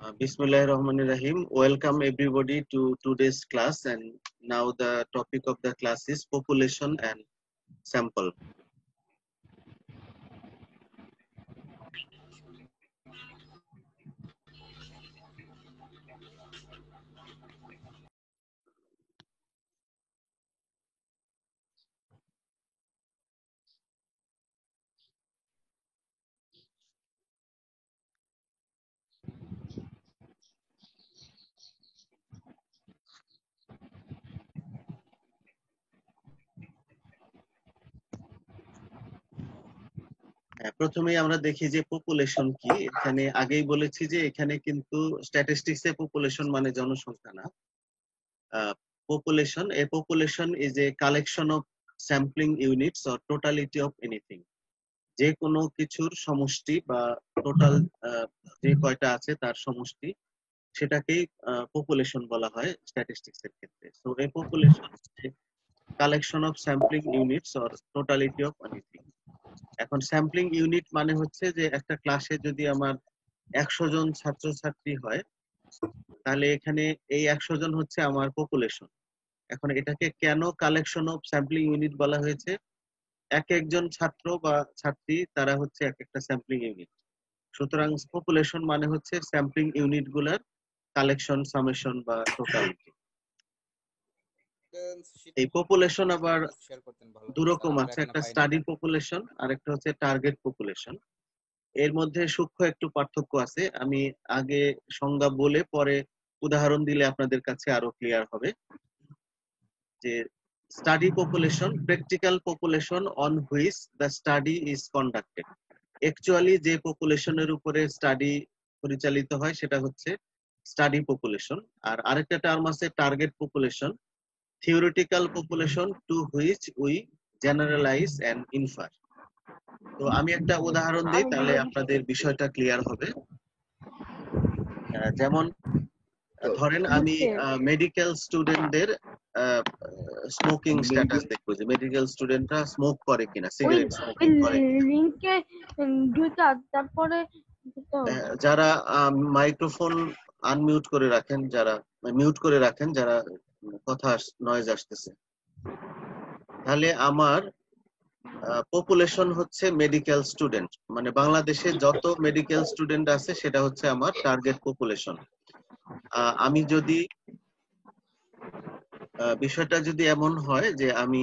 Bismillahir Rahmanir Rahim. Welcome everybody to today's class, and now the topic of the class is population and sample. প্রথমেই আমরা দেখি যে population কি। এখানে আগেই বলেছি যে এখানে কিন্তু স্ট্যাটিস্টিক্স এ পপুলেশন মানে জনসংখ্যা না। Population is a collection of sampling units or totality of anything. যে কোনো কিছুর সমষ্টি বা টোটাল যে কয়টা আছে তার সমষ্টি, সেটাকেই পপুলেশন বলা হয় স্ট্যাটিস্টিক্স এর ক্ষেত্রে। So a population collection of sampling units or totality of anything. এখন স্যাম্পলিং ইউনিট মানে হচ্ছে যে একটা ক্লাসে যদি আমার 100 জন ছাত্রছাত্রী হয়, তাহলে এখানে এই 100 জন হচ্ছে আমার পপুলেশন। এখন এটাকে কেন কালেকশন অফ স্যাম্পলিং ইউনিট বলা হয়েছে? এক একজন ছাত্র বা ছাত্রী তারা হচ্ছে এক একটা স্যাম্পলিং ইউনিট। সুতরাং পপুলেশন মানে হচ্ছে স্যাম্পলিং ইউনিট গুলার কালেকশন, সামেশন বা টোটালিটি। এই পপুলেশন আবার দুরকম আছে, একটা স্টাডি পপুলেশন আর একটা হচ্ছে টার্গেট পপুলেশন। এর মধ্যে সূক্ষ্ম একটু পার্থক্য আছে। আমি আগে সংজ্ঞা বলে পরে উদাহরণ দিলে আপনাদের কাছে আরো ক্লিয়ার হবে। যে study population, practical population on which the study is conducted. Actually যে পপুলেশনের উপরে স্টাডি পরিচালিত হয় সেটা হচ্ছে স্টাডি পপুলেশন। আর আরেকটা টার্ম আছে target population, theoretical population to which we generalise and infer. তো আমি একটা উদাহরণ দিই, তাহলে আপনাদের বিষয়টা ক্লিয়ার হবে। যেমন ধরেন আমি মেডিকেল স্টুডেন্টদের স্মোকিং স্ট্যাটাস দেখবো, যে মেডিকেল স্টুডেন্টরা স্মোক করে কিনা, সিগারেট স্মোকিং করে কিনা। তারপরে যারা মাইক্রোফোন আনমিউট করে রাখেন, যারা মিউট করে রাখেন, যারা কথা নয়েজ আসতেছে, তাহলে আমার পপুলেশন হচ্ছে মেডিকেল স্টুডেন্ট। মানে বাংলাদেশে যত মেডিকেল স্টুডেন্ট আছে সেটা হচ্ছে আমার টার্গেট পপুলেশন। আমি যদি বিষয়টা যদি এমন হয় যে আমি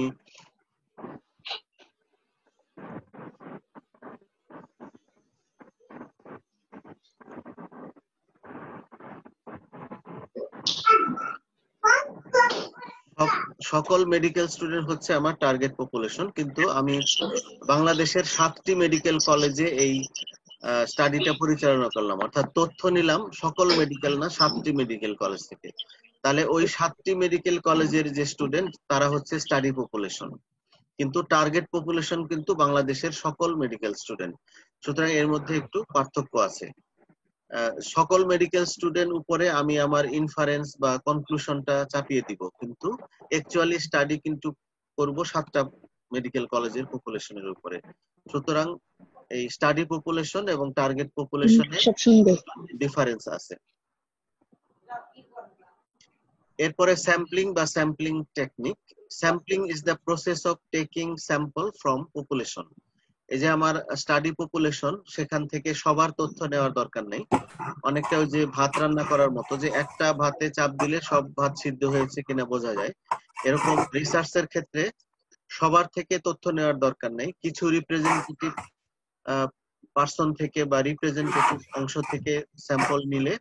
সকল মেডিকেল স্টুডেন্ট হচ্ছে আমার টার্গেট পপুলেশন, কিন্তু আমি বাংলাদেশের 7টি মেডিকেল কলেজে এই স্টাডিটা পরিচালনা করলাম, অর্থাৎ তথ্য নিলাম সকল মেডিকেল না, 7টি মেডিকেল কলেজ থেকে। তাহলে ওই 7টি মেডিকেল কলেজের যে স্টুডেন্ট তারা হচ্ছে স্টাডি পপুলেশন, কিন্তু টার্গেট পপুলেশন কিন্তু বাংলাদেশের সকল মেডিকেল স্টুডেন্ট। সুতরাং এর মধ্যে একটু পার্থক্য আছে। সকল মেডিকেল স্টুডেন্ট উপরে আমি আমার ইনফারেন্স বা কনক্লুশনটা চাপিয়ে দিব, কিন্তু অ্যাকচুয়ালি স্টাডি কিন্তু করব 7টা মেডিকেল কলেজের পপুলেশনের উপরে। সুতরাং এই স্টাডি পপুলেশন এবং টার্গেট পপুলেশনে ডিফারেন্স আছে। এরপরে স্যাম্পলিং বা sampling technique. Sampling is the process of taking sample from population. এই যে আমার স্টাডি পপুলেশন, সেখান থেকে সবার তথ্য নেওয়ার দরকার নেই। অনেকটা ওই যে ভাত রান্না করার মতো, যে একটা ভাতে চাপ দিলে সব ভাত সিদ্ধ হয়েছে কিনা বোঝা যায়। এরকম রিসার্চের ক্ষেত্রে সবার থেকে তথ্য নেওয়ার দরকার নেই। কিছু রিপ্রেজেন্টেটিভ পার্সন থেকে বা রিপ্রেজেন্টেটিভ অংশ থেকে স্যাম্পল নিলে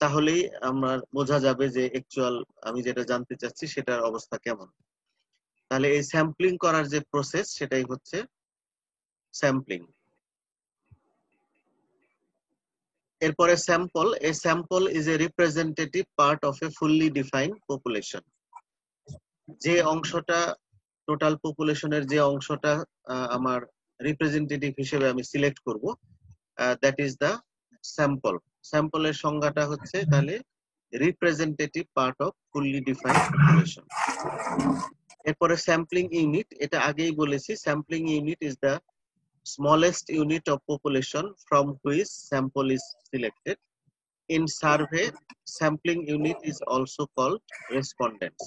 তাহলেই আমার বোঝা যাবে যে অ্যাকচুয়াল আমি যেটা জানতে চাচ্ছি সেটার অবস্থা কেমন। তাহলে এই স্যাম্পলিং করার যে প্রসেস সেটাই হচ্ছে স্যাম্পলিং। এরপরে sample. A sample is a representative part of A fully defined population. যে অংশটা টোটাল পপুলেশনের যে অংশটা আমার রিপ্রেজেন্টেটিভ হিসেবে আমি সিলেক্ট করব, দ্যাট ইজ দ্য স্যাম্পল। স্যাম্পলের সংজ্ঞাটা হচ্ছে তাহলে representative part of fully defined population. এরপরে স্যাম্পলিং ইউনিট, এটা আগেই বলেছি। Sampling unit is the smallest unit of population from which sample is selected. In survey, sampling unit is also called respondents.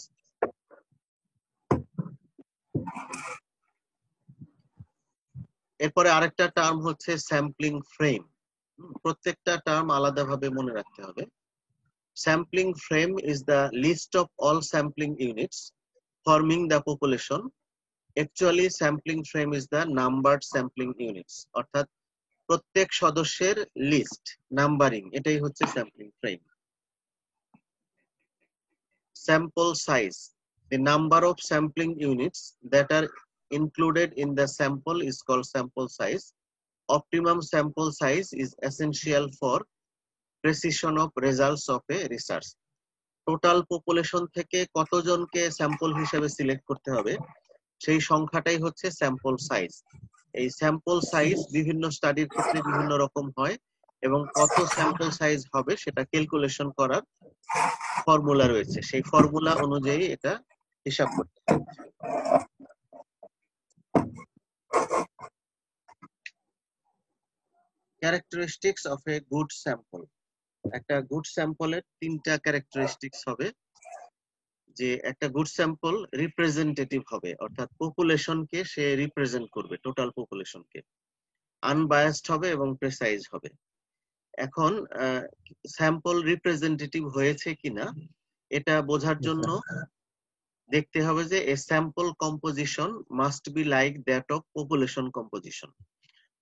এরপরে আরেকটা term হচ্ছে স্যাম্পলিং ফ্রেম। প্রত্যেকটা term আলাদাভাবে মনে রাখতে হবে। Sampling frame is the list of all sampling units forming the population. Actually, sampling frame is the numbered sampling units. অর্থাৎ প্রত্যেক সদস্যের লিস্ট নাম্বারিং, এটাই হচ্ছে sampling frame. Sample size. The number of sampling units that are included in the sample is called sample size. Optimum sample size is essential for precision of results of a research. Total population থেকে কতজনকে sample হিসেবে select করতে হবে সেই সংখ্যাটাই হচ্ছে sample size. এই sample size বিভিন্ন স্টাডির ক্ষেত্রে বিভিন্ন রকম হয় এবং কত স্যাম্পল সাইজ হবে সেটা ক্যালকুলেশন করার ফর্মুলা রয়েছে, সেই ফর্মুলা অনুযায়ী এটা হিসাব করতে হবে। Characteristics of a good sample. একটা গুড স্যাম্পলের তিনটা ক্যারেক্টারিস্টিক্স হবে, যে একটা গুড স্যাম্পল রিপ্রেজেন্টেটিভ হবে, অর্থাৎ পপুলেশনকে সে রিপ্রেজেন্ট করবে, টোটাল পপুলেশনকে। আনবায়াসড হবে এবং প্রেসাইজ হবে। এখন স্যাম্পল রিপ্রেজেন্টেটিভ হয়েছে কিনা এটা বোঝার জন্য দেখতে হবে যে এ sample composition must be like that of population composition.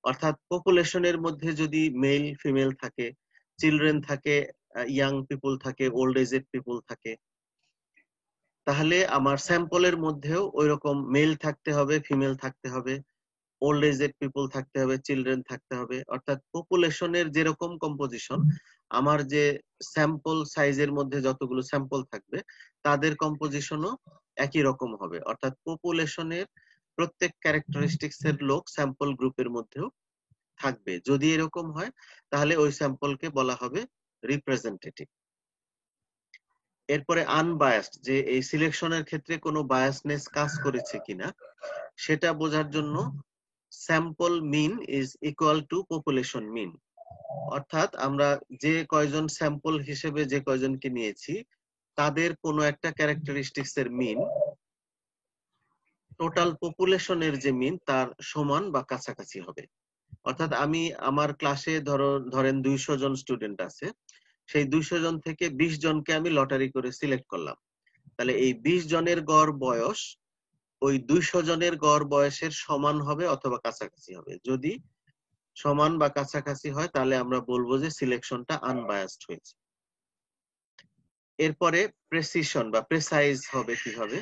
অর্থাৎ পপুলেশনের মধ্যে যদি মেল ফিমেল থাকে, চিলড্রেন থাকে, ইয়াং পিপল থাকে, ওল্ড এজেড পিপল থাকে, তাহলে আমার স্যাম্পলের মধ্যেও ওই রকম মেল থাকতে হবে, ফিমেল থাকতে হবে, ওল্ড এজেড পিপল থাকতে হবে, চিলড্রেন থাকতে হবে। অর্থাৎ পপুলেশনের যেরকম কম্পোজিশন, আমার যে স্যাম্পল সাইজের মধ্যে যতগুলো স্যাম্পল থাকবে তাদের কম্পোজিশনও একই রকম হবে। অর্থাৎ পপুলেশনের প্রত্যেক ক্যারেক্টারিস্টিক্স এর লোক স্যাম্পল গ্রুপের মধ্যেও থাকবে। যদি এরকম হয় তাহলে ওই স্যাম্পলকে বলা হবে রিপ্রেজেন্টেটিভ। এরপরে আনবায়াসড, যে এই সিলেকশনের ক্ষেত্রে কোনো বায়াসনেস কাজ করেছে কিনা সেটা বোঝার জন্য sample mean is equal to population mean. অর্থাৎ আমরা যে কয়জন স্যাম্পল হিসেবে যে কয়জনকে নিয়েছি তাদের কোনো একটা ক্যারেক্টারিস্টিক্স এর মিন টোটাল পপুলেশনের যে মিন তার সমান বা কাছাকাছি হবে। অর্থাৎ আমি আমার ক্লাসে ধরেন 200 জন স্টুডেন্ট আছে, সেই 200 জন থেকে 20 জনকে আমি লটারি করে সিলেক্ট করলাম, তাহলে এই 20 জনের গড় বয়স ওই 200 জনের গড় বয়সের সমান হবে অথবা কাছাকাছি হবে। যদি সমান বা কাছাকাছি হয় তাহলে আমরা বলবো যে সিলেকশনটা আনবায়াসড হয়েছে। এরপরে প্রেসিশন বা প্রেসাইজ হবে কিভাবে?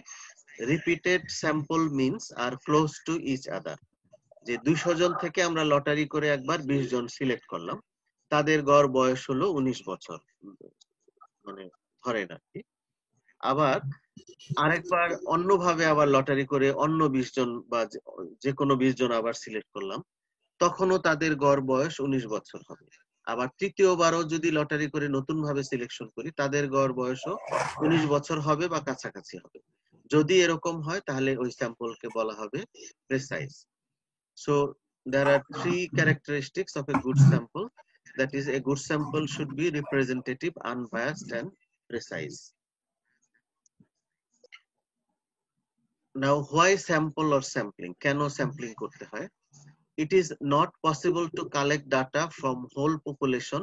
Repeated sample means are close to each other. যে 200 জন থেকে আমরা লটারি করে একবার 20 জন সিলেক্ট করলাম, তাদের গড় বয়স হলো 19 বছর মানে ধরেন আর কি। আবার আরেকবার অন্যভাবে আবার লটারি করে অন্য 20 জন বা যে কোনো 20 জন আবার সিলেক্ট করলাম, তখনও তাদের গড় বয়স 19 বছর হবে। আবার তৃতীয়বারও যদি লটারি করে নতুন ভাবে সিলেকশন করি তাদের গড় বয়সও 19 বছর হবে বা কাছাকাছি হবে। যদি এরকম হয় তাহলে ওই স্যাম্পলকে বলা হবে precise. So there are three characteristics of a good sample. That is, a good sample should be representative, unbiased, and precise. Now, why sample or sampling? Keno sampling korte hoy? It is not possible to collect data from whole population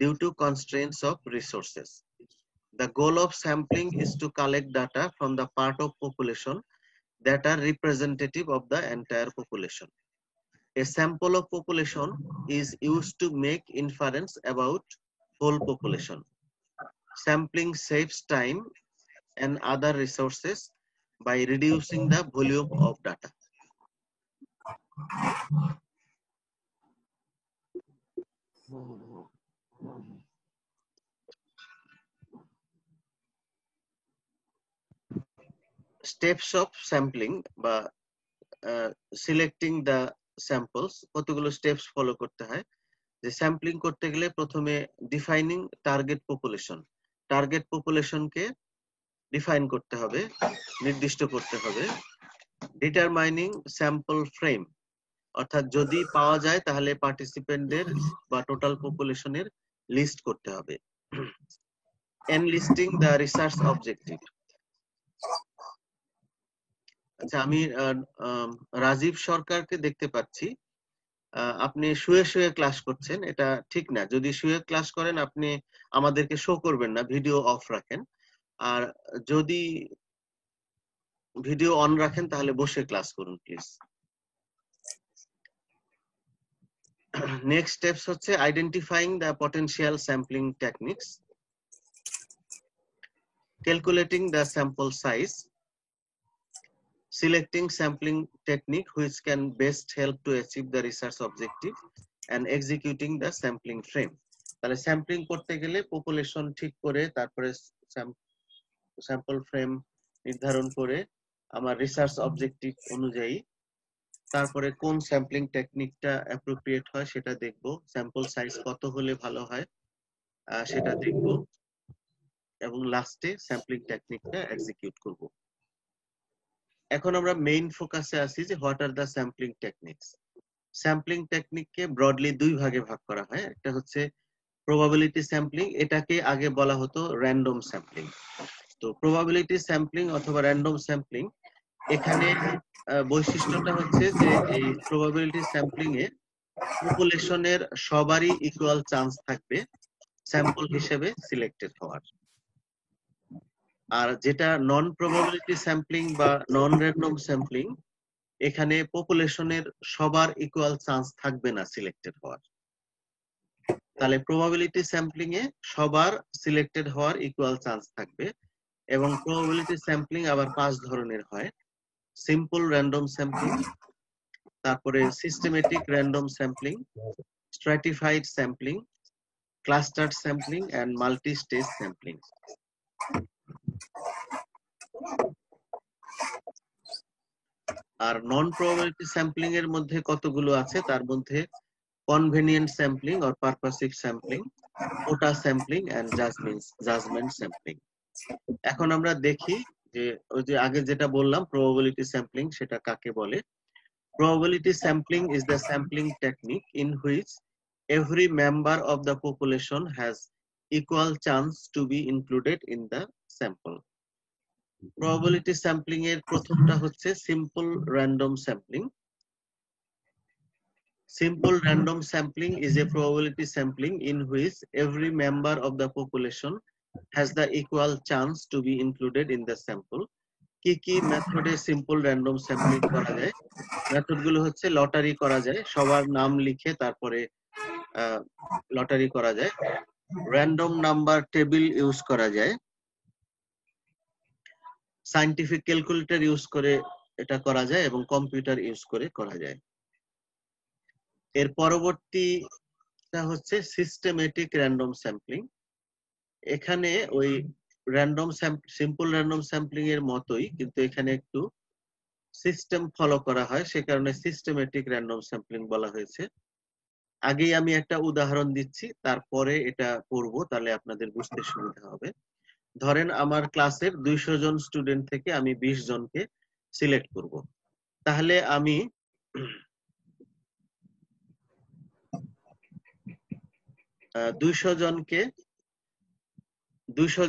due to constraints of resources. The goal of sampling is to collect data from the part of population that are representative of the entire population. A sample of population is used to make inference about whole population. Sampling saves time and other resources by reducing the volume of data. Steps of sampling বা selecting the samples, কতগুলো steps follow করতে হয়। যে sampling করতে গেলে প্রথমে defining target population, target পপুলেশনকে define করতে হবে, নির্দিষ্ট করতে হবে। ডিটারমাইনিং স্যাম্পল ফ্রেম, অর্থাৎ যদি পাওয়া যায় তাহলে পার্টিসিপেন্টদের বা টোটাল পপুলেশনের লিস্ট করতে হবে। এনলিস্টিং দ্য রিসার্চ অবজেক্টিভ। আচ্ছা, আমি রাজীব সরকারকে দেখতে পাচ্ছি। আপনি শুয়ে শুয়ে ক্লাস করছেন, এটা ঠিক না। যদি শুয়ে ক্লাস করেন আপনি আমাদেরকে শো করবেন না, ভিডিও অফ রাখেন। আর যদি ভিডিও অন রাখেন তাহলে বসে ক্লাস করুন প্লিজ। নেক্সট স্টেপস হচ্ছে identifying the potential sampling techniques, calculating the sample size, selecting sampling technique which can best help to achieve the research objective, and executing the sampling frame. তাহলে sampling করতে গেলে population ঠিক করে তারপরে sample frame নির্ধারণ করে আমার রিসার্চ অবজেক্টিভ অনুযায়ী তারপরে কোন স্যাম্পলিং টেকনিকটা অ্যাপ্রোপ্রিয়েট হয় সেটা দেখব, স্যাম্পল সাইজ কত হলে ভালো হয় সেটা দেখব, এবং লাস্টে স্যাম্পলিং টেকনিকটা এক্সিকিউট করব। এখন আমরা মেইন ফোকাসে আছি যে what are the sampling techniques. Sampling টেকনিককে ব্রডলি দুই ভাগে ভাগ করা হয়। একটা হচ্ছে প্রবাবিলিটি স্যাম্পলিং, এটাকে আগে বলা হতো র্যান্ডম স্যাম্পলিং। তো প্রবাবিলিটি স্যাম্পলিং অথবা র্যান্ডম স্যাম্পলিং, এখানে বৈশিষ্ট্যটা হচ্ছে যে এই প্রবাবিলিটি স্যাম্পলিং এ পপুলেশনের সবারই ইকুয়াল চান্স থাকবে স্যাম্পল হিসেবে সিলেক্টেড হওয়ার। আর যেটা নন প্রবাবিলিটি স্যাম্পলিং বা নন র্যান্ডম স্যাম্পলিং, এখানে পপুলেশনের সবার ইকুয়াল চান্স থাকবে না সিলেক্টেড হওয়ার। তাহলে প্রবাবিলিটি স্যাম্পলিং এ সবার সিলেক্টেড হওয়ার ইকুয়াল চান্স থাকবে। এবং প্রবাবিলিটি স্যাম্পলিং আবার 5 ধরনের হয়: সিম্পল র্যান্ডম স্যাম্পলিং, তারপরে systematic random sampling, stratified sampling, clustered sampling and multi stage sampling. আর নন প্রবাবিলিটি স্যাম্পলিং এর মধ্যে কতগুলো আছে, তার মধ্যে convenient sampling or purposive sampling, quota sampling and judgement sampling. এখন আমরা দেখি যে ওই যে আগে যেটা বললাম প্রবাবিলিটি স্যাম্পলিং, সেটা কাকে বলে। Probability sampling is the sampling technique in which every member of the population has equal chance to be included in the sample. Probability sampling এর প্রথমটা হচ্ছে simple random sampling. Simple random sampling is a probability sampling in which every member of the population has the equal chance to be included in the sample. কি কি মেথডে simple random sampling করা যায়? Method গুলো হচ্ছে lottery করা যায়, সবার নাম লিখে তারপরে লটারি করা যায়, র্যান্ডম নাম্বার টেবিল ইউজ করা যায়, সায়েন্টিফিক ক্যালকুলেটর ইউজ করে এটা করা যায়, এবং কম্পিউটার ইউজ করে করা যায়। এর পরবর্তীটা হচ্ছে সিস্টেমেটিক র্যান্ডম স্যাম্পলিং। এখানে ওই সিম্পল র্যান্ডম স্যাম্পলিং এর মতোই, কিন্তু এখানে একটু সিস্টেম ফলো করা হয়, সে কারণে সিস্টেমেটিক র্যান্ডম স্যাম্পলিং বলা হয়েছে। আগেই আমি একটা উদাহরণ দিচ্ছি, তারপরে এটা পড়বো, তাহলে আপনাদের বুঝতে সুবিধা হবে। ধরেন আমার ক্লাসের 200 জন স্টুডেন্ট থেকে আমি 20 জনকে সিলেক্ট করব। তাহলে আমি 200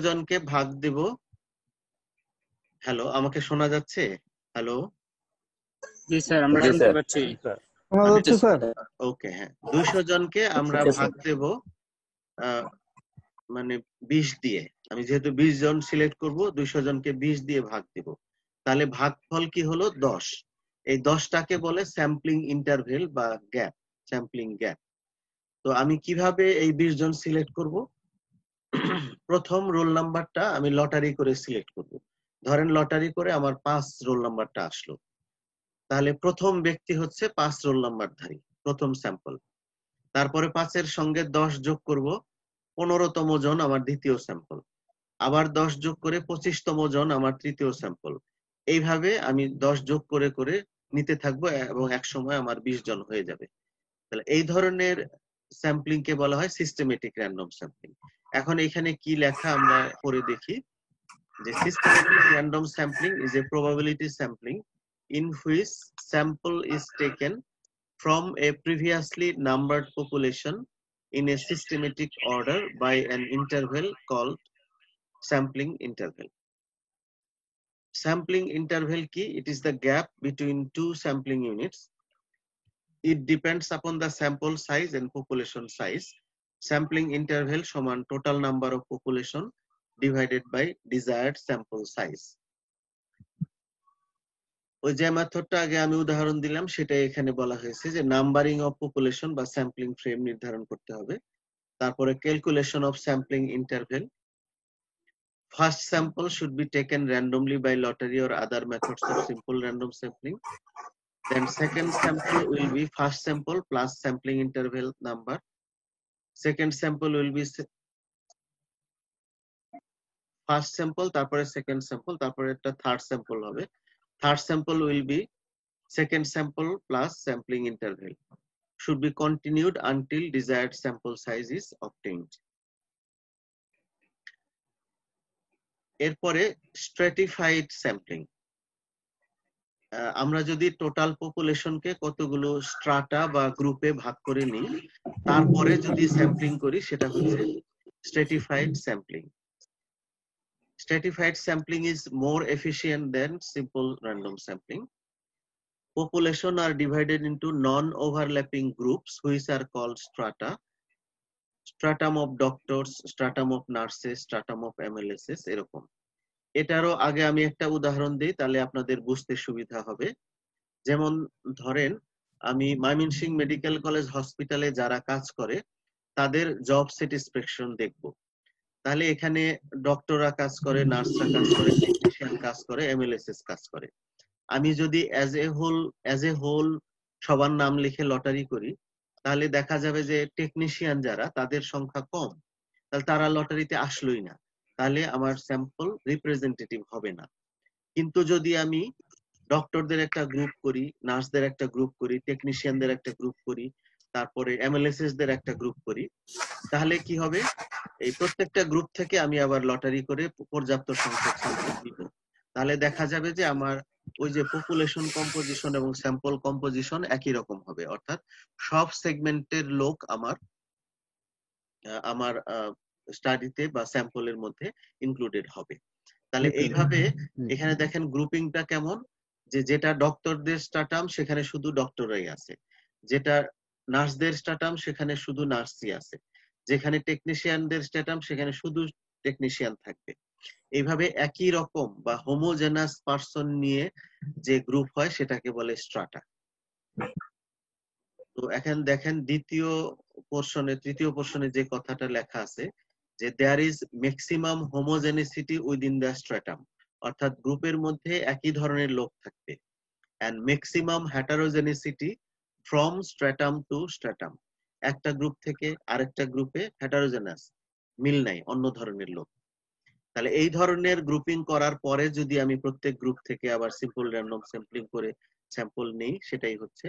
জনকে ভাগ দেব। হ্যালো, আমাকে শোনা যাচ্ছে? হ্যালো, জি স্যার, আমরা শুনতে পাচ্ছি। ওকে, হ্যাঁ, 200 জনকে আমরা ভাগ দেব মানে 20 দিয়ে। আমি যেহেতু 20 জন সিলেক্ট করব, 200 জনকে 20 দিয়ে ভাগ দেব। তাহলে ভাগফল কি হলো? 10। এই 10টাকে বলে স্যাম্পলিং ইন্টারভেল বা গ্যাপ, স্যাম্পলিং গ্যাপ। তো আমি কিভাবে এই 20 জন সিলেক্ট করব? প্রথম রোল নাম্বারটা আমি লটারি করে সিলেক্ট করব। ধরেন লটারি করে আমার 5 রোল নাম্বারটা আসলো, তাহলে প্রথম ব্যক্তি হচ্ছে 5 রোল নাম্বারধারী, প্রথম স্যাম্পল। তারপরে 5 এর সঙ্গে 10 যোগ করব, 15তম জন আমার দ্বিতীয় স্যাম্পল। আবার 10 যোগ করে 25তম জন আমার তৃতীয় স্যাম্পল। এইভাবে আমি 10 যোগ করে করে নিতে থাকবো, এবং এক সময় আমার 20 জন হয়ে যাবে। তাহলে এই ধরনের স্যাম্পলিং কে বলা হয় সিস্টেমেটিক র্যান্ডম স্যাম্পলিং। এখন এখানে কি লেখা আমরা পড়ে দেখি যে systematic random sampling is a probability sampling in which sample is taken from a previously numbered population in a systematic order by an interval called sampling interval. Sampling interval key, it is the gap between two sampling units. It depends upon the sample size and population size. Sampling interval সমান total number of population divided by desired sample size. ওই যে মেথডটা আগে আমি উদাহরণ দিলাম সেটাই এখানে বলা হয়েছে যে নাম্বারিং অফ পপুলেশন বা স্যাম্পলিং ফ্রেম নির্ধারণ করতে হবে, তারপরে calculation of sampling interval. First sample should be taken randomly by lottery or other methods of simple random sampling. Then second sample will be first sample plus sampling interval number. Second sample will be first sample, তারপরে second sample, তারপরে একটা third sample হবে। Third sample will be second sample plus sampling interval. Should be continued until desired sample size is obtained. এরপরে stratified sampling. আমরা যদি total পপুলেশনকে কতগুলো strata বা গ্রুপে ভাগ করে নিই, তারপরে যদি স্যাম্পলিং করি সেটা হচ্ছে stratified sampling. Stratified sampling is more efficient than simple random sampling. Population are divided into non-overlapping groups which are called strata. Stratum of doctors, stratum of nurses, stratum of MLSs এরকম। এটারও আগে আমি একটা উদাহরণ দিই তাহলে আপনাদের বুঝতে সুবিধা হবে। যেমন ধরেন আমি ময়মনসিংহ মেডিকেল কলেজ হসপিটালে যারা কাজ করে তাদের জব স্যাটিসফ্যাকশন দেখব। তাহলে এখানে ডক্টররা কাজ করে, নার্সরা কাজ করে, টেকনিশিয়ান কাজ করে, এমএলএসএস কাজ করে। আমি যদি অ্যাজ এ হোল সবার নাম লিখে লটারি করি তাহলে দেখা যাবে যে টেকনিশিয়ান যারা তাদের সংখ্যা কম, তাহলে তারা লটারিতে আসলোই না, তাহলে আমার স্যাম্পল রিপ্রেজেন্টেটিভ হবে না। কিন্তু যদি আমি ডক্টরদের একটা গ্রুপ করি, নার্সদের একটা গ্রুপ করি, টেকনিশিয়ানদের একটা গ্রুপ করি, তারপরে এমএলএসএস দের একটা গ্রুপ করি, তাহলে কি হবে, এই প্রত্যেকটা গ্রুপ থেকে আমি আবার লটারি করে পর্যাপ্ত সংখ্যক স্যাম্পল নিব। তাহলে দেখা যাবে যে আমার ওই যে পপুলেশন কম্পোজিশন এবং স্যাম্পল কম্পোজিশন একই রকম হবে, অর্থাৎ সব সেগমেন্টের লোক আমার স্টাডিতে বা স্যাম্পলের মধ্যে ইনক্লুডেড হবে। তাহলে এইভাবে এখানে দেখেন গ্রুপিংটা কেমন, যে যেটা ডক্টরদের স্ট্যাটাম সেখানে শুধু ডক্টররাই আছে, যেটা নার্সদের স্ট্যাটাম সেখানে শুধু নার্সই আছে, যেখানে টেকনিশিয়ানদের স্ট্যাটাম সেখানে শুধু টেকনিশিয়ান থাকবে। এইভাবে একই রকম বা হোমোজেনাস পারসন নিয়ে যে গ্রুপ হয় সেটাকে বলে স্ট্রাটা। তো এখন দেখেন তৃতীয় পোর্শনে যে কথাটা লেখা আছে যে there is maximum homogeneity within the stratum, অর্থাৎ গ্রুপের মধ্যে একই ধরনের লোক থাকবে, and maximum heterogeneity from stratum to stratum, একটা গ্রুপ থেকে আরেকটা গ্রুপে হেটারোজেনাস, মিল নাই, অন্য ধরনের লোক। তাহলে এই ধরনের গ্রুপিং করার পরে যদি আমি প্রত্যেক গ্রুপ থেকে আবার সিম্পল র্যান্ডম স্যাম্পলিং করে স্যাম্পল নেই, সেটাই হচ্ছে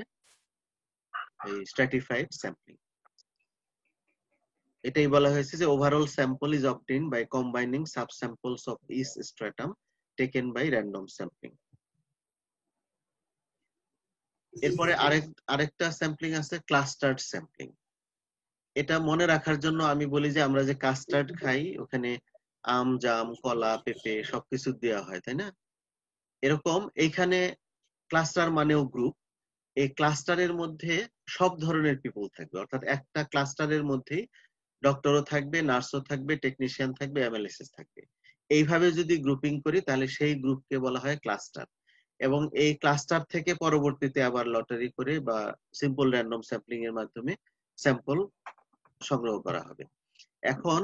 এই স্ট্র্যাটিফাইড স্যাম্পলিং। এটাই বলা হয়েছে যে overall sample is obtained by combining sub samples of each stratum taken by random sampling. এরপরে আরেকটা স্যাম্পলিং আছে ক্লাস্টার্ড স্যাম্পলিং। এটা মনে রাখার জন্য আমি বলি যে আমরা যে কাস্টার্ড খাই ওখানে আম, জাম, কলা, পেঁপে সবকিছু দেওয়া হয়, তাই না? এরকম এইখানে ক্লাস্টার মানেও গ্রুপ। এই ক্লাস্টারের মধ্যে সব ধরনের পিপল থাকবে, অর্থাৎ একটা ক্লাস্টারের মধ্যেই ডক্টরও থাকবে, নার্সও থাকবে, টেকনিশিয়ান থাকবে, এমএলএসএস থাকবে। এইভাবে যদি গ্রুপিং করি তাহলে সেই গ্রুপকে বলা হয় ক্লাস্টার। এবং এই ক্লাস্টার থেকে পরবর্তীতে আবার লটারি করে বা সিম্পল র্যান্ডম স্যাম্পলিং এর মাধ্যমে স্যাম্পল সংগ্রহ করা হবে। এখন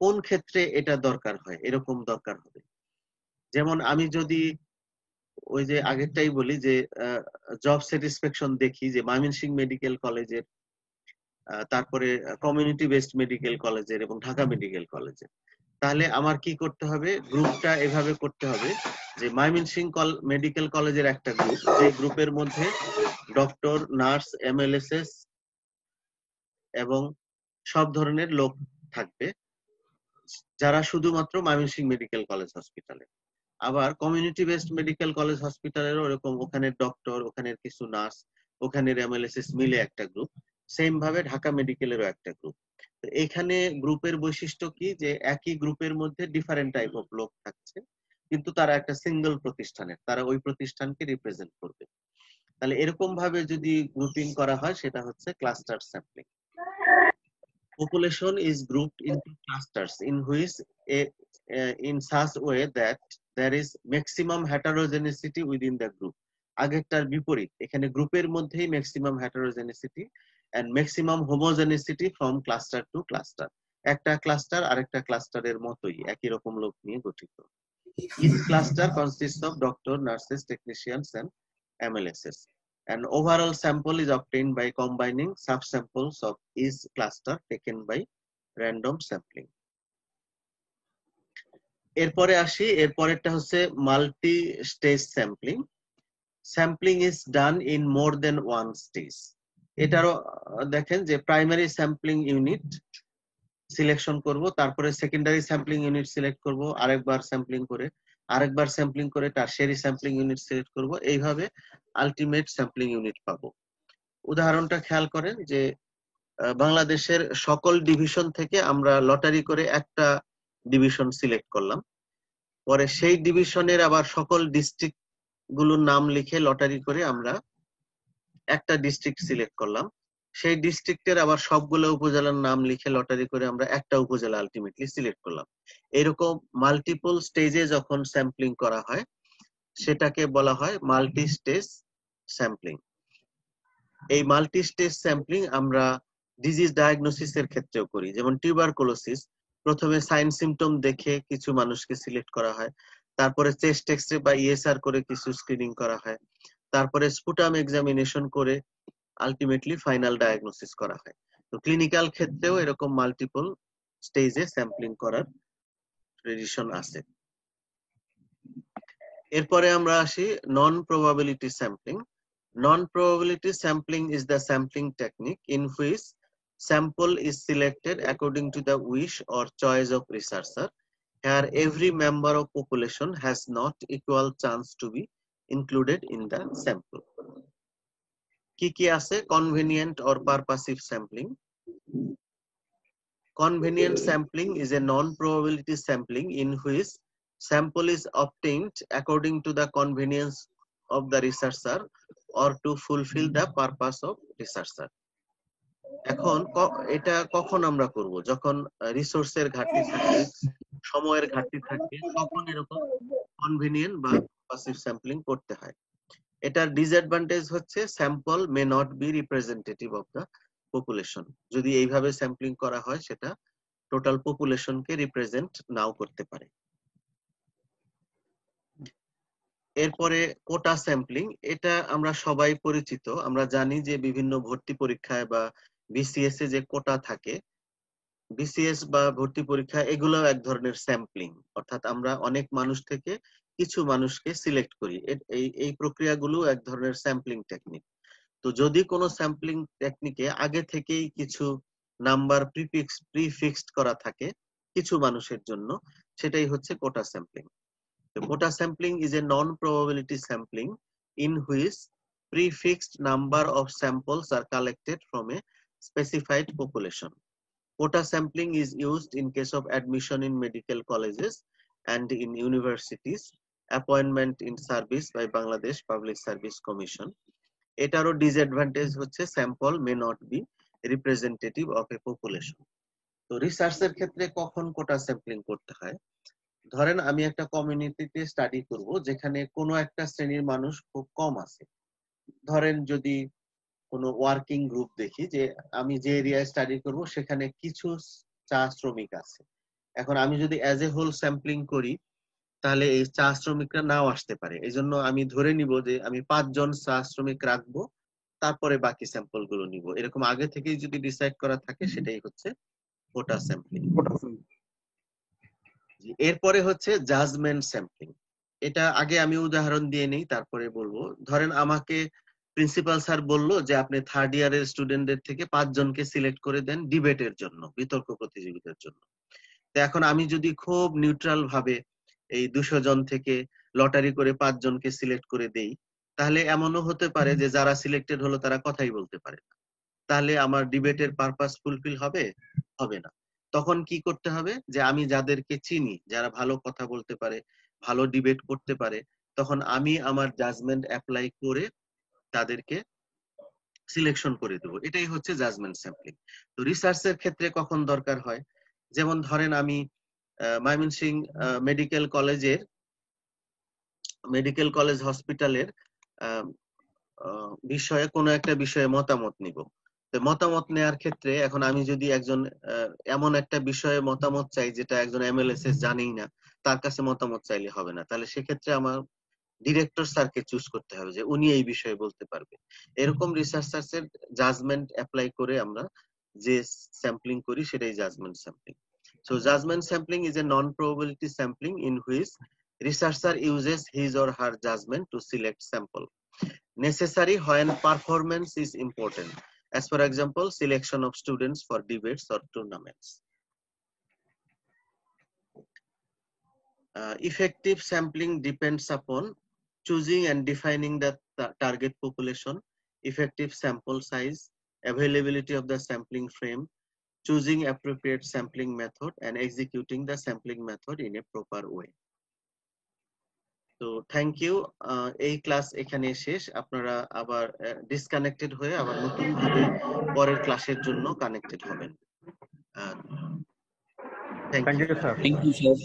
কোন ক্ষেত্রে এটা দরকার হয়, এরকম দরকার হবে, যেমন আমি যদি ওই যে আগেরটাই বলি যে জব স্যাটিসফ্যাকশন দেখি যে ময়মনসিংহ মেডিকেল কলেজের, তারপরে কমিউনিটি বেসড মেডিকেল কলেজের এবং ঢাকা মেডিকেল কলেজের, তাহলে আমার কি করতে হবে, গ্রুপটা এভাবে করতে হবে যে ময়মনসিংহ মেডিকেল কলেজের একটা গ্রুপ, যে গ্রুপের মধ্যে ডক্টর, নার্স, এমএলএসএস এবং সব ধরনের লোক থাকবে যারা শুধুমাত্র ময়মনসিংহ মেডিকেল কলেজ হসপিটালে। আবার কমিউনিটি বেসড মেডিকেল কলেজ হসপিটালেরও এরকম, ওখানে ডক্টর, ওখানে কিছু নার্স, ওখানের এমএলএসএস মিলে একটা গ্রুপ। সেম ভাবে ঢাকা মেডিকেলেরও একটা গ্রুপ। তো এখানে গ্রুপের বৈশিষ্ট্য কি, যে একই গ্রুপের মধ্যে ডিফারেন্ট টাইপ অফ লোক থাকছে, কিন্তু তারা একটা সিঙ্গেল প্রতিষ্ঠানের, তারা ওই প্রতিষ্ঠানকে রিপ্রেজেন্ট করবে। তাহলে এরকম ভাবে যদি গ্রুপিং করা হয় সেটা হচ্ছে cluster sampling. Population is grouped into clusters in which in such way that there is maximum heterogeneity within the group. আগেরটার বিপরীত, এখানে গ্রুপের মধ্যেই maximum heterogeneity and maximum homogeneity from cluster to cluster. একটা ক্লাস্টার আরেকটা ক্লাস্টারের মতোই একই রকম লোক নিয়ে গঠিত। Each cluster consists of doctor, nurses, technicians and MLSs. An overall sample is obtained by combining subsamples of each cluster taken by random sampling. এরপরে আসি, এরপরেরটা হচ্ছে multi stage sampling. Sampling is done in more than one stage. এটারও দেখেন যে primary sampling unit selection করব, তারপরে secondary sampling unit select করব, আরেকবার স্যাম্পলিং করে টারশিয়ারি স্যাম্পলিং ইউনিট সিলেক্ট করব, এইভাবে আলটিমেট স্যাম্পলিং ইউনিট পাবো। উদাহরণটা খেয়াল করেন যে বাংলাদেশের সকল ডিভিশন থেকে আমরা লটারি করে একটা ডিভিশন সিলেক্ট করলাম, পরে সেই ডিভিশনের আবার সকল ডিস্ট্রিক্ট গুলোর নাম লিখে লটারি করে আমরা একটা ডিস্ট্রিক্ট সিলেক্ট করলাম, সেই ডিস্ট্রিক্টের আবার সবগুলো উপজেলার নাম লিখে লটারি করে আমরা একটা উপজেলা আলটিমেটলি সিলেক্ট করলাম। এরকম মাল্টিপল স্টেজে যখন স্যাম্পলিং করা হয় সেটাকে বলা হয় মাল্টি স্টেজ স্যাম্পলিং। এই মাল্টি স্টেজ স্যাম্পলিং আমরা ডিজিজ ডায়াগনোসিস এর ক্ষেত্রেও করি। যেমন টিউবারকুলোসিস, প্রথমে সাইন সিমটম দেখে কিছু মানুষকে সিলেক্ট করা হয়, তারপরে চেস্ট এক্সরে বা ইএসআর করে কিছু স্ক্রিনিং করা হয়, তারপরে স্পুটাম এক্সামিনেশন করে আলটিমেটলি ফাইনাল ডায়াগনোসিস করা হয়। তো ক্লিনিক্যাল ক্ষেত্রেও এরকম মাল্টিপল স্টেজে স্যাম্পলিং করার ট্রেডিশন আছে। এরপরে আমরা আসি non probability sampling. Non-probability sampling is the sampling technique in which sample is selected according to the wish or choice of researcher, where every member of population has not equal chance to be included in the sample. কি আছে? Convenient or purposive sampling. Convenient sampling is a non-probability sampling in which sample is obtained according to the convenience of the researcher or to fulfill the purpose of researcher. এখন এটা কখন আমরা করব? যখন রিসোর্সের ঘাটতি থাকে, সময়ের ঘাটতি থাকে, তখন এরকম কনভেনিয়েন্ট বা পাসিভ স্যাম্পলিং করতে হয়। এটার ডিসঅ্যাডভান্টেজ হচ্ছে sample may not be representative of the population. যদি এইভাবে স্যাম্পলিং করা হয় সেটা টোটাল পপুলেশনকে রিপ্রেজেন্ট নাও করতে পারে। এরপরে কোটা স্যাম্পলিং, এটা আমরা সবাই পরিচিত। আমরা জানি যে বিভিন্ন ভর্তি পরীক্ষায় বা বিসিএস এ যে কোটা থাকে, বিসিএস বা ভর্তি পরীক্ষা এগুলো এক ধরনের স্যাম্পলিং, অর্থাৎ আমরা অনেক মানুষ থেকে কিছু মানুষকে সিলেক্ট করি। এই প্রক্রিয়াগুলো এক ধরনের স্যাম্পলিং টেকনিক। তো যদি কোনো স্যাম্পলিং টেকনিকে আগে থেকেই কিছু নাম্বার প্রিফিক্সড করা থাকে কিছু মানুষের জন্য, সেটাই হচ্ছে কোটা sampling. The quota sampling is a non-probability sampling in which prefixed number of samples are collected from a specified population. Quota sampling is used in case of admission in medical colleges and in universities, appointment in service by Bangladesh Public Service Commission. এটারও disadvantage হচ্ছে sample may not be representative of a population. তো রিসার্চের ক্ষেত্রে কখন কোটা sampling করতে হয়? ধরেন আমি একটা কমিউনিটিতে স্টাডি করব যেখানে কোনো একটা শ্রেণীর মানুষ খুব কম আছে। ধরেন যদি কোনো ওয়ার্কিং গ্রুপ দেখি যে আমি যে এরিয়ায় স্টাডি করব সেখানে কিছু চা শ্রমিক আছে। এখন আমি যদি অ্যাজ এ হোল স্যাম্পলিং করি তাহলে এই চা শ্রমিকরা নাও আসতে পারে। এই জন্য আমি ধরে নিব যে আমি 5 জন চা শ্রমিক রাখবো, তারপরে বাকি স্যাম্পল গুলো নিব। এরকম আগে থেকেই যদি ডিসাইড করা থাকে সেটাই হচ্ছে কোটা স্যাম্পলিং। এরপরে হচ্ছে জাজমেন্ট স্যাম্পলিং। এটা আগে আমি উদাহরণ দিয়ে নেই, তারপরে বলবো। ধরেন আমাকে প্রিন্সিপাল স্যার বলল যে আপনি থার্ড ইয়ারের স্টুডেন্টদের থেকে 5 জনকে সিলেক্ট করে দেন ডিবেটের জন্য, বিতর্ক প্রতিযোগিতার জন্য। তো এখন আমি যদি খুব নিউট্রাল ভাবে এই 200 জন থেকে লটারি করে 5 জনকে সিলেক্ট করে দেই, তাহলে এমনও হতে পারে যে যারা সিলেক্টেড হলো তারা কথাই বলতে পারে না। তাহলে আমার ডিবেটের পারপাস ফুলফিল হবে? হবে না। তখন কি করতে হবে, যে আমি যাদেরকে চিনি, যারা ভালো কথা বলতে পারে, ভালো ডিবেট করতে পারে, তখন আমি আমার জাজমেন্ট অ্যাপ্লাই করে তাদেরকে সিলেকশন করে দেবো। এটাই হচ্ছে জাজমেন্ট স্যাম্পলিং। তো রিসার্চের ক্ষেত্রে কখন দরকার হয়, যেমন ধরেন আমি ময়মনসিংহ মেডিকেল কলেজ হসপিটালের বিষয়ে কোনো একটা বিষয়ে মতামত নিব। তো মতামত নেওয়ার ক্ষেত্রে এখন আমি যদি একজন এমন একটা বিষয়ে মতামত চাই যেটা একজন এমএলএসএস জানেই না, তার কাছে মতামত চাইলে হবে না। তাহলে সেক্ষেত্রে আমার ডিরেক্টর স্যারকে চুজ করতে হবে যে উনি এই বিষয়ে বলতে পারবে। এরকম রিসার্চার্সের জাজমেন্ট অ্যাপ্লাই করে আমরা যে স্যাম্পলিং করি সেটাই judgment sampling. So judgment sampling is a non-probability sampling in which researcher uses his or her judgment to select sample necessary when performance is important, as for example selection of students for debates or tournaments. Effective sampling depends upon choosing and defining the target population, effective sample size, availability of the sampling frame, choosing appropriate sampling method, and executing the sampling method in a proper way. তো thank you. এই class এখানে শেষ। আপনারা আবার disconnected হয়ে আবার নতুন ভাবে পরের ক্লাসের জন্য কানেক্টেড হবেন। Thank thank you you sir. Thank you sir.